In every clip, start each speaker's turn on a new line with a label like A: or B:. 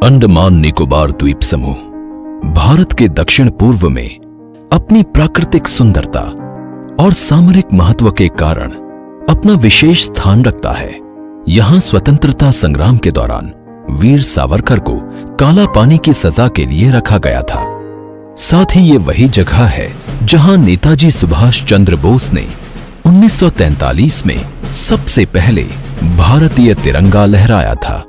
A: अंडमान निकोबार द्वीप समूह भारत के दक्षिण पूर्व में अपनी प्राकृतिक सुंदरता और सामरिक महत्व के कारण अपना विशेष स्थान रखता है। यहां स्वतंत्रता संग्राम के दौरान वीर सावरकर को काला पानी की सजा के लिए रखा गया था। साथ ही ये वही जगह है जहां नेताजी सुभाष चंद्र बोस ने 1943 में सबसे पहले भारतीय तिरंगा लहराया था।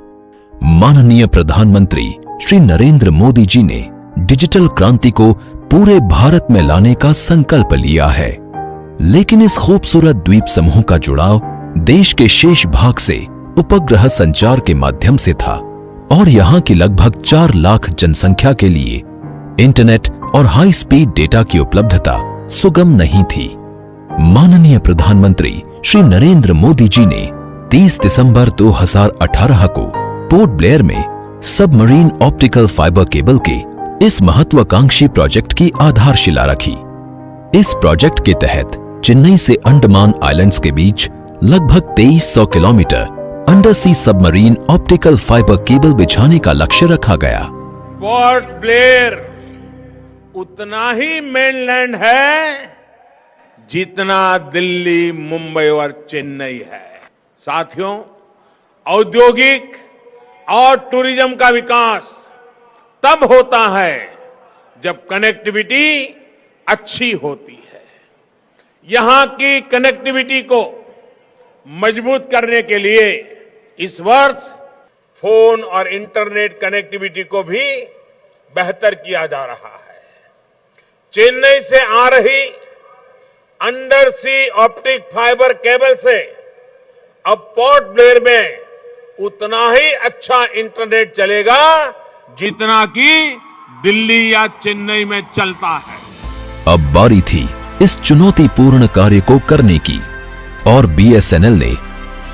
A: माननीय प्रधानमंत्री श्री नरेंद्र मोदी जी ने डिजिटल क्रांति को पूरे भारत में लाने का संकल्प लिया है, लेकिन इस खूबसूरत द्वीप समूह का जुड़ाव देश के शेष भाग से उपग्रह संचार के माध्यम से था और यहाँ की लगभग 4 लाख जनसंख्या के लिए इंटरनेट और हाई स्पीड डेटा की उपलब्धता सुगम नहीं थी। माननीय प्रधानमंत्री श्री नरेंद्र मोदी जी ने 30 दिसंबर 2018 को पोर्ट ब्लेयर में सबमरीन ऑप्टिकल फाइबर केबल के इस महत्वाकांक्षी प्रोजेक्ट की आधारशिला रखी। इस प्रोजेक्ट के तहत चेन्नई से अंडमान आइलैंड्स के बीच लगभग 2300 किलोमीटर अंडर सी सबमरीन ऑप्टिकल फाइबर केबल बिछाने का लक्ष्य रखा गया।
B: पोर्ट ब्लेयर उतना ही मेनलैंड है जितना दिल्ली, मुंबई और चेन्नई है। साथियों, औद्योगिक और टूरिज्म का विकास तब होता है जब कनेक्टिविटी अच्छी होती है। यहां की कनेक्टिविटी को मजबूत करने के लिए इस वर्ष फोन और इंटरनेट कनेक्टिविटी को भी बेहतर किया जा रहा है। चेन्नई से आ रही अंडर सी ऑप्टिक फाइबर केबल से अब पोर्ट ब्लेयर में उतना ही अच्छा इंटरनेट चलेगा जितना कि दिल्ली या चेन्नई में चलता है।
A: अब बारी थी इस चुनौतीपूर्ण कार्य को करने की और बीएसएनएल ने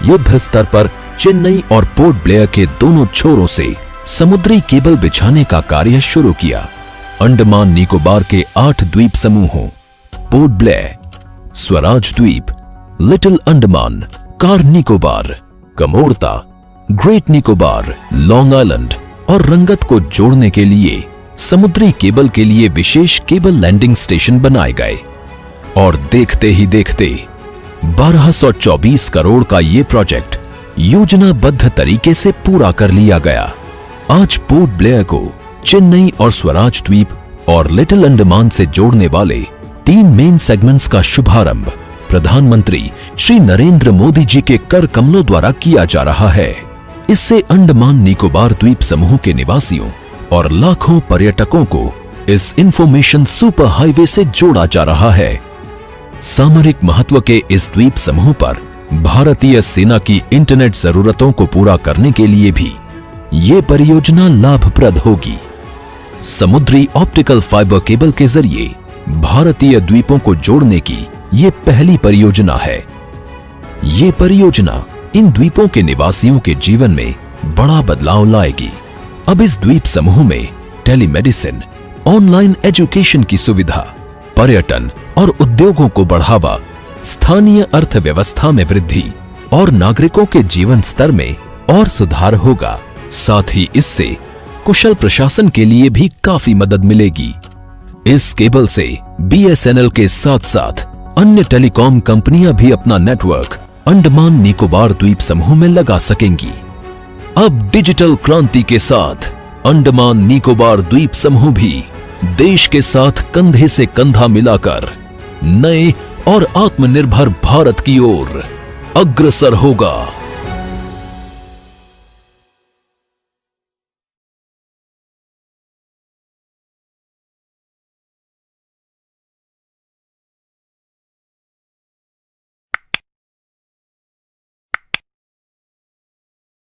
A: युद्ध स्तर पर चेन्नई और पोर्ट ब्लेयर के दोनों छोरों से समुद्री केबल बिछाने का कार्य शुरू किया। अंडमान निकोबार के 8 द्वीप समूहों पोर्ट ब्लेयर, स्वराज द्वीप, little Andaman, car Nicobar, Kamorta, great Nicobar, long island और रंगत को जोड़ने के लिए समुद्री केबल के लिए विशेष केबल लैंडिंग स्टेशन बनाए गए और देखते ही देखते 1224 करोड़ का ये प्रोजेक्ट योजनाबद्ध तरीके से पूरा कर लिया गया। आज पोर्ट ब्लेयर को चेन्नई और स्वराज द्वीप और लिटिल अंडमान से जोड़ने वाले 3 मेन सेगमेंट्स का शुभारंभ प्रधानमंत्री श्री नरेंद्र मोदी जी के कर कमलों द्वारा किया जा रहा है। इससे अंडमान निकोबार द्वीप समूह के निवासियों और लाखों पर्यटकों को इस इंफॉर्मेशन सुपर हाईवे से जोड़ा जा रहा है। सामरिक महत्व के इस द्वीप समूह पर भारतीय सेना की इंटरनेट जरूरतों को पूरा करने के लिए भी ये परियोजना लाभप्रद होगी। समुद्री ऑप्टिकल फाइबर केबल के जरिए भारतीय द्वीपों को जोड़ने की ये पहली परियोजना है। ये परियोजना इन द्वीपों के निवासियों के जीवन में बड़ा बदलाव लाएगी। अब इस द्वीप समूह में टेलीमेडिसिन, ऑनलाइन एजुकेशन की सुविधा, पर्यटन और उद्योगों को बढ़ावा, स्थानीय अर्थव्यवस्था में वृद्धि और नागरिकों के जीवन स्तर में और सुधार होगा। साथ ही इससे कुशल प्रशासन के लिए भी काफी मदद मिलेगी। इस केबल से बीएसएनएल के साथ साथ अन्य टेलीकॉम कंपनियां भी अपना नेटवर्क अंडमान निकोबार द्वीप समूह में लगा सकेंगी। अब डिजिटल क्रांति के साथ अंडमान निकोबार द्वीप समूह भी देश के साथ कंधे से कंधा मिलाकर नए और आत्मनिर्भर भारत की ओर अग्रसर होगा।